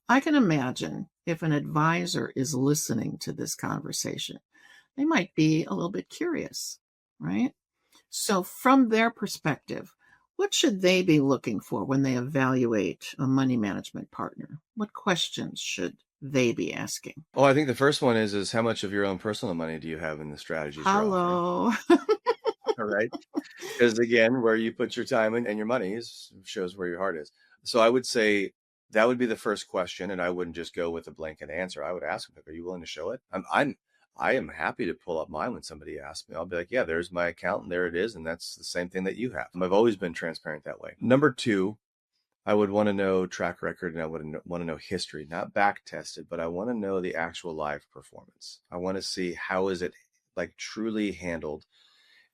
I can imagine if an advisor is listening to this conversation, they might be a little bit curious, right? So, from their perspective, what should they be looking for when they evaluate a money management partner? What questions should they be asking? Well, I think the first one is how much of your own personal money do you have in the strategies you're offering? Hello. All right. Because again, where you put your time and your money shows where your heart is. So I would say that would be the first question, and I wouldn't just go with a blanket answer. I would ask them, "Are you willing to show it?" I am happy to pull up mine when somebody asks me. I'll be like, "Yeah, there's my account, and there it is, and that's the same thing that you have." I've always been transparent that way. Number two, I would want to know track record, and I would want to know history, not back tested, but I want to know the actual live performance. I want to see how is it like truly handled.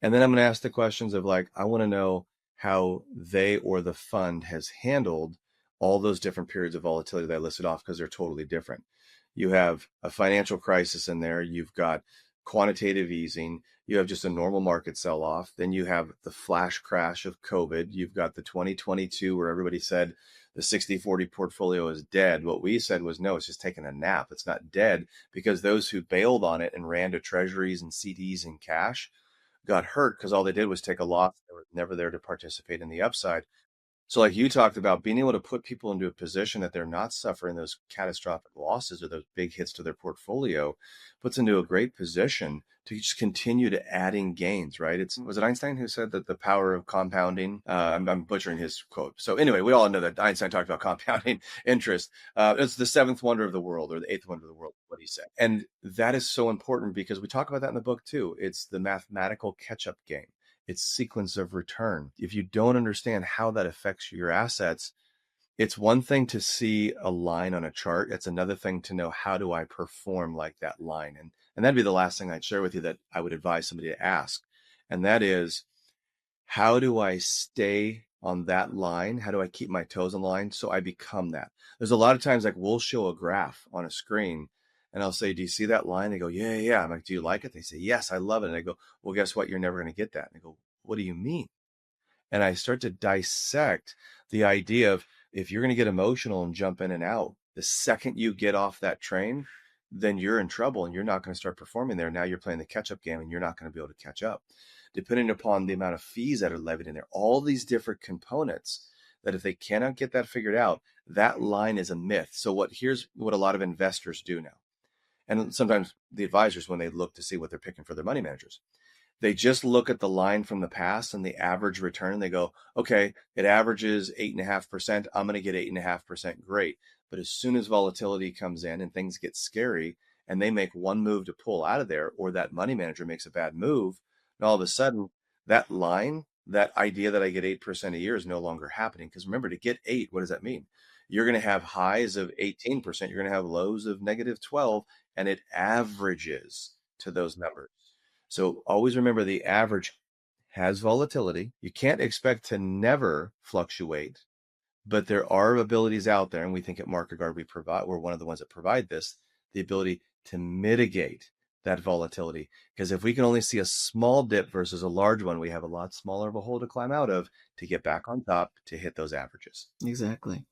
And then I'm going to ask the questions of like, I want to know how they or the fund has handled all those different periods of volatility that I listed off, because they're totally different. You have a financial crisis in there. You've got quantitative easing. You have just a normal market sell off. Then you have the flash crash of COVID. You've got the 2022 where everybody said the 60-40 portfolio is dead. What we said was, no, it's just taking a nap. It's not dead, because those who bailed on it and ran to treasuries and CDs and cash got hurt because all they did was take a loss. They were never there to participate in the upside. So like you talked about, being able to put people into a position that they're not suffering those catastrophic losses or those big hits to their portfolio puts into a great position to just continue to adding gains, right? Was it Einstein who said that the power of compounding? I'm butchering his quote. So anyway, we all know that Einstein talked about compounding interest. It's the seventh wonder of the world, or the eighth wonder of the world, what he said. And that is so important because we talk about that in the book too. It's the mathematical catch-up game. It's sequence of return. If you don't understand how that affects your assets, it's one thing to see a line on a chart. It's another thing to know, how do I perform like that line? And that'd be the last thing I'd share with you that I would advise somebody to ask. And that is, how do I stay on that line? How do I keep my toes on the line so I become that? There's a lot of times like we'll show a graph on a screen and I'll say, do you see that line? They go, yeah, yeah. I'm like, do you like it? They say, yes, I love it. And I go, well, guess what? You're never going to get that. And they go, what do you mean? And I start to dissect the idea of, if you're going to get emotional and jump in and out, the second you get off that train, then you're in trouble and you're not going to start performing there. Now you're playing the catch-up game and you're not going to be able to catch up. Depending upon the amount of fees that are levied in there, all these different components, that if they cannot get that figured out, that line is a myth. So here's what a lot of investors do now. And sometimes the advisors, when they look to see what they're picking for their money managers, they just look at the line from the past and the average return. And they go, okay, it averages 8.5%. I'm going to get 8.5%. Great. But as soon as volatility comes in and things get scary and they make one move to pull out of there, or that money manager makes a bad move, and all of a sudden that line, that idea that I get 8% a year is no longer happening. Because remember, to get 8, what does that mean? You're going to have highs of 18%. You're going to have lows of -12, and it averages to those numbers. So always remember, the average has volatility. You can't expect to never fluctuate, but there are abilities out there. And we think at MarketGuard, we're one of the ones that provide this, the ability to mitigate that volatility. Because if we can only see a small dip versus a large one, we have a lot smaller of a hole to climb out of to get back on top to hit those averages. Exactly.